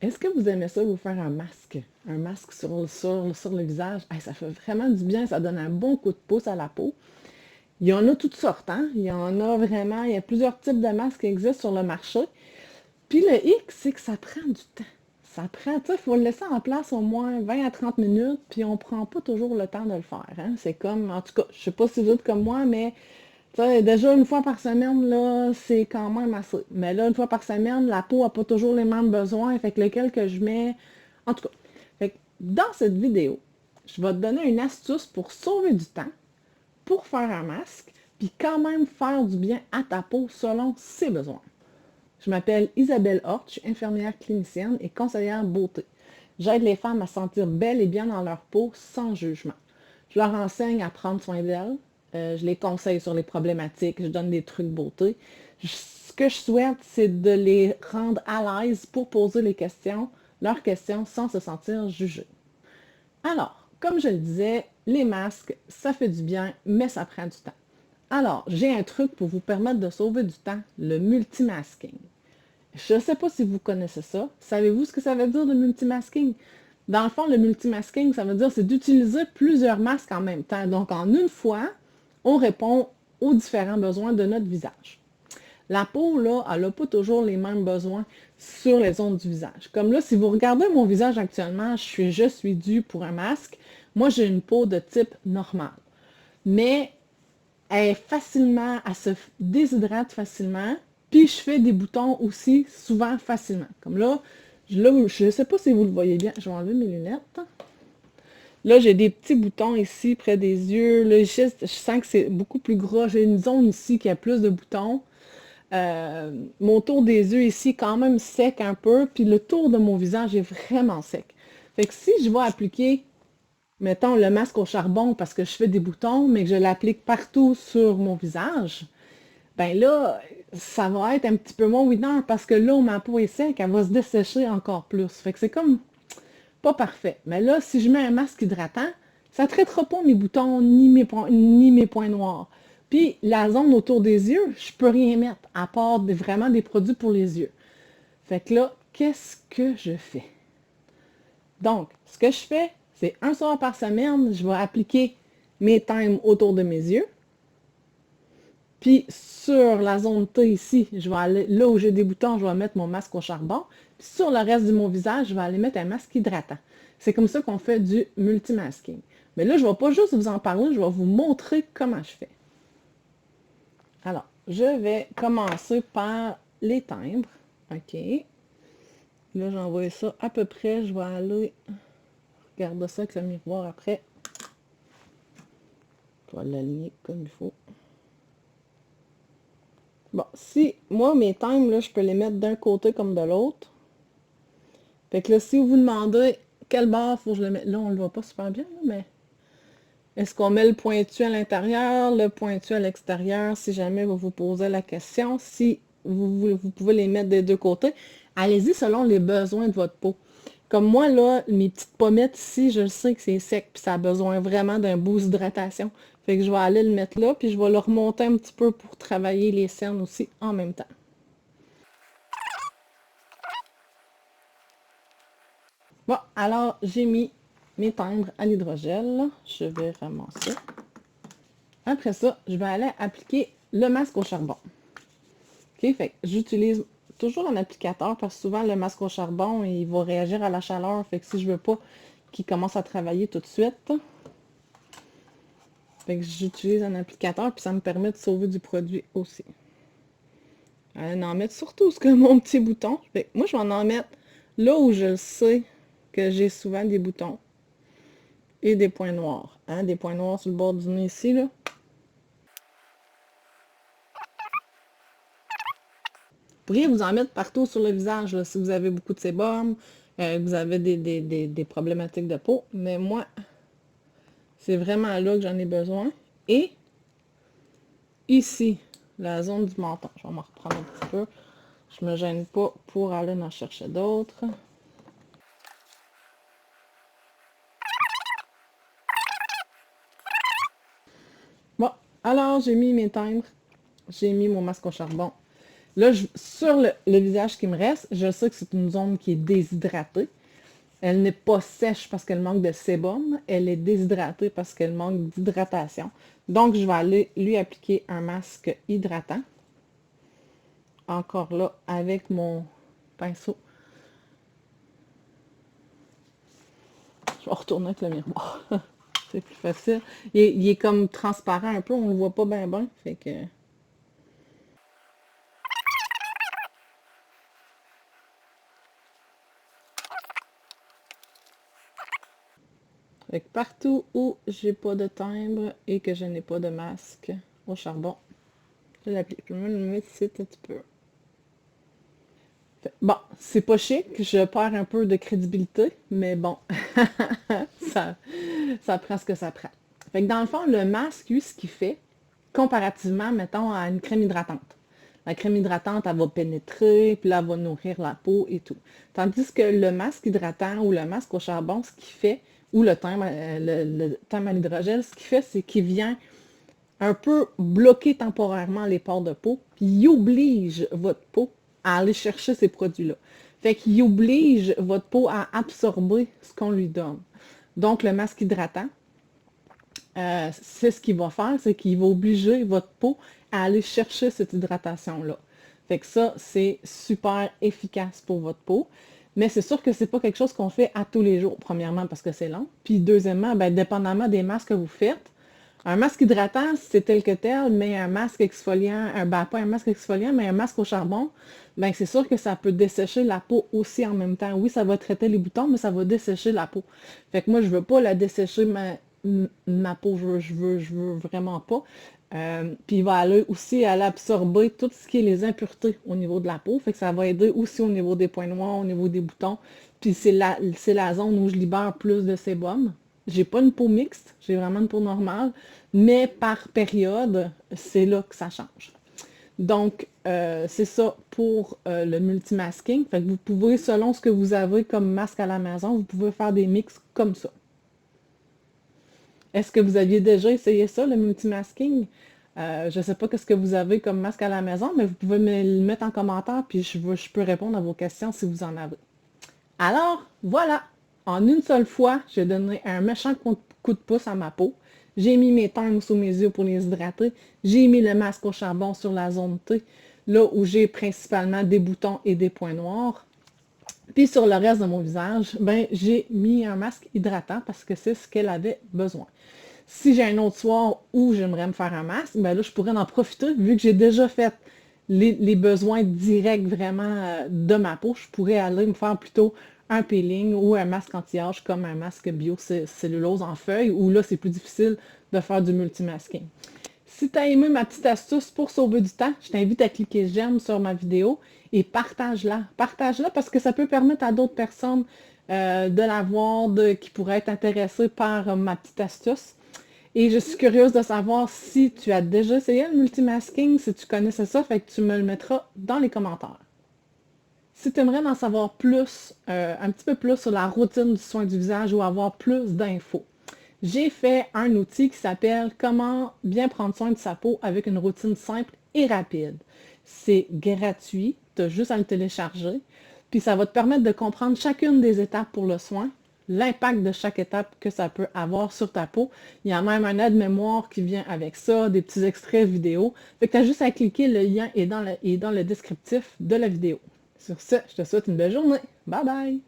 Est-ce que vous aimez ça, vous faire un masque? Un masque sur le visage? Hey, ça fait vraiment du bien, ça donne un bon coup de pouce à la peau. Il y en a toutes sortes, hein? Il y en a vraiment, il y a plusieurs types de masques qui existent sur le marché. Puis le hic, c'est que ça prend du temps. Ça prend, tu sais, il faut le laisser en place au moins 20 à 30 minutes, puis on prend pas toujours le temps de le faire, hein? C'est comme, en tout cas, je sais pas si vous êtes comme moi, mais tu sais, déjà une fois par semaine, là, c'est quand même assez. Mais là, une fois par semaine, la peau a pas toujours les mêmes besoins, fait que lequel que je mets. En tout cas, fait que dans cette vidéo, je vais te donner une astuce pour sauver du temps, pour faire un masque, puis quand même faire du bien à ta peau selon ses besoins. Je m'appelle Isabelle Hort, je suis infirmière clinicienne et conseillère beauté. J'aide les femmes à se sentir belles et bien dans leur peau sans jugement. Je leur enseigne à prendre soin d'elles, je les conseille sur les problématiques, je donne des trucs beauté. Ce que je souhaite, c'est de les rendre à l'aise pour poser leurs questions sans se sentir jugées. Alors, comme je le disais, les masques, ça fait du bien, mais ça prend du temps. Alors, j'ai un truc pour vous permettre de sauver du temps, le multimasking. Je ne sais pas si vous connaissez ça. Savez-vous ce que ça veut dire le multimasking? Dans le fond, le multimasking, ça veut dire c'est d'utiliser plusieurs masques en même temps. Donc, en une fois, on répond aux différents besoins de notre visage. La peau, là, elle n'a pas toujours les mêmes besoins sur les zones du visage. Comme là, si vous regardez mon visage actuellement, je suis due pour un masque. Moi, j'ai une peau de type normal. Mais elle se déshydrate facilement, puis je fais des boutons aussi souvent facilement. Comme là, je ne sais pas si vous le voyez bien, je vais enlever mes lunettes. Là, j'ai des petits boutons ici près des yeux. Là, je sens que c'est beaucoup plus gras. J'ai une zone ici qui a plus de boutons. Mon tour des yeux ici, quand même sec un peu, puis le tour de mon visage est vraiment sec. Fait que si je vais appliquer, mettons, le masque au charbon parce que je fais des boutons, mais que je l'applique partout sur mon visage, ben là, ça va être un petit peu moins winner parce que là où ma peau est sec, elle va se dessécher encore plus. Fait que c'est comme pas parfait. Mais là, si je mets un masque hydratant, ça ne traitera pas mes boutons ni mes points noirs. Puis la zone autour des yeux, je peux rien mettre à part vraiment des produits pour les yeux. Fait que là, qu'est-ce que je fais? Donc, ce que je fais, c'est un soir par semaine, je vais appliquer mes thèmes autour de mes yeux. Puis sur la zone T ici, je vais aller là où j'ai des boutons, je vais mettre mon masque au charbon. Puis sur le reste de mon visage, je vais aller mettre un masque hydratant. C'est comme ça qu'on fait du multimasking. Mais là, je ne vais pas juste vous en parler, je vais vous montrer comment je fais. Alors, je vais commencer par les timbres. OK. Là, j'envoie ça à peu près. Je vais aller regarder ça avec le miroir après. Je vais l'aligner comme il faut. Bon, si moi, mes timbres, là, je peux les mettre d'un côté comme de l'autre. Fait que là, si vous vous demandez quelle barre faut que je le mette, là, on le voit pas super bien, là, mais est-ce qu'on met le pointu à l'intérieur, le pointu à l'extérieur, si jamais vous vous posez la question, si vous pouvez les mettre des deux côtés, allez-y selon les besoins de votre peau. Comme moi, là, mes petites pommettes ici, je le sais que c'est sec, puis ça a besoin vraiment d'un boost d'hydratation. Fait que je vais aller le mettre là, puis je vais le remonter un petit peu pour travailler les cernes aussi en même temps. Bon, alors j'ai mis mes timbres à l'hydrogel. Je vais ramasser. Après ça, je vais aller appliquer le masque au charbon. OK, fait que j'utilise toujours un applicateur parce que souvent le masque au charbon, il va réagir à la chaleur. Fait que si je veux pas qu'il commence à travailler tout de suite, fait que j'utilise un applicateur puis ça me permet de sauver du produit aussi. En mettre surtout ce que mon petit bouton. Fait que moi, je vais en mettre là où je le sais que j'ai souvent des boutons. Et des points noirs. Hein? Des points noirs sur le bord du nez ici, là. Vous pourriez vous en mettre partout sur le visage, là, si vous avez beaucoup de sébum, vous avez des problématiques de peau. Mais moi, c'est vraiment là que j'en ai besoin. Et ici, la zone du menton. Je vais m'en reprendre un petit peu. Je me gêne pas pour aller en chercher d'autres. Bon, alors j'ai mis mes timbres. J'ai mis mon masque au charbon. Là, sur le visage qui me reste, je sais que c'est une zone qui est déshydratée. Elle n'est pas sèche parce qu'elle manque de sébum, elle est déshydratée parce qu'elle manque d'hydratation. Donc, je vais aller lui appliquer un masque hydratant. Encore là, avec mon pinceau. Je vais retourner avec le miroir. C'est plus facile. Il est comme transparent un peu, on le voit pas bien bien. Fait que partout où j'ai pas de timbre et que je n'ai pas de masque au charbon, je l'applique. Je vais me le mettre ici un petit peu. Bon, c'est pas chic, je perds un peu de crédibilité, mais bon, ça, ça prend ce que ça prend. Fait que dans le fond, le masque, lui, ce qu'il fait, comparativement, mettons, à une crème hydratante. La crème hydratante, elle va pénétrer, puis là, elle va nourrir la peau et tout. Tandis que le masque hydratant ou le masque au charbon, ce qu'il fait, ou le thym, le thym à l'hydrogel, ce qu'il fait, c'est qu'il vient un peu bloquer temporairement les pores de peau, puis il oblige votre peau à aller chercher ces produits-là. Fait qu'il oblige votre peau à absorber ce qu'on lui donne. Donc, le masque hydratant, c'est ce qu'il va faire, c'est qu'il va obliger votre peau à aller chercher cette hydratation-là. Fait que ça, c'est super efficace pour votre peau. Mais c'est sûr que c'est pas quelque chose qu'on fait à tous les jours, premièrement parce que c'est long. Puis deuxièmement, ben, dépendamment des masques que vous faites, un masque hydratant, c'est tel que tel, mais un masque exfoliant, ben, pas un masque exfoliant, mais un masque au charbon, ben c'est sûr que ça peut dessécher la peau aussi en même temps. Oui, ça va traiter les boutons, mais ça va dessécher la peau. Fait que moi, je veux pas la dessécher ma peau, je veux vraiment pas. Puis il va aller aussi aller absorber tout ce qui est les impuretés au niveau de la peau. Fait que ça va aider aussi au niveau des points noirs, au niveau des boutons. Puis c'est la zone où je libère plus de sébum. J'ai pas une peau mixte, j'ai vraiment une peau normale, mais par période, c'est là que ça change. Donc, c'est ça pour le multimasking. Fait que vous pouvez, selon ce que vous avez comme masque à la maison, vous pouvez faire des mix comme ça. Est-ce que vous aviez déjà essayé ça, le multimasking? Je ne sais pas ce que vous avez comme masque à la maison, mais vous pouvez me le mettre en commentaire, puis je peux répondre à vos questions si vous en avez. Alors, voilà, en une seule fois, j'ai donné un méchant coup de pouce à ma peau. J'ai mis mes teintes sous mes yeux pour les hydrater. J'ai mis le masque au charbon sur la zone T, là où j'ai principalement des boutons et des points noirs. Puis sur le reste de mon visage, ben, j'ai mis un masque hydratant parce que c'est ce qu'elle avait besoin. Si j'ai un autre soir où j'aimerais me faire un masque, ben là, je pourrais en profiter, vu que j'ai déjà fait les besoins directs vraiment de ma peau, je pourrais aller me faire plutôt un peeling ou un masque anti-âge comme un masque bio-cellulose en feuille, où là, c'est plus difficile de faire du multimasking. Si tu as aimé ma petite astuce pour sauver du temps, je t'invite à cliquer j'aime sur ma vidéo et partage-la. Partage-la parce que ça peut permettre à d'autres personnes de la voir, qui pourraient être intéressées par ma petite astuce. Et je suis curieuse de savoir si tu as déjà essayé le multimasking, si tu connaissais ça, fait que tu me le mettras dans les commentaires. Si tu aimerais en savoir plus, un petit peu plus sur la routine du soin du visage ou avoir plus d'infos, j'ai fait un outil qui s'appelle Comment bien prendre soin de sa peau avec une routine simple et rapide. C'est gratuit, tu as juste à le télécharger, puis ça va te permettre de comprendre chacune des étapes pour le soin, l'impact de chaque étape que ça peut avoir sur ta peau. Il y a même un aide-mémoire qui vient avec ça, des petits extraits vidéo. Fait que tu as juste à cliquer, le lien est dans le descriptif de la vidéo. Sur ce, je te souhaite une belle journée. Bye bye!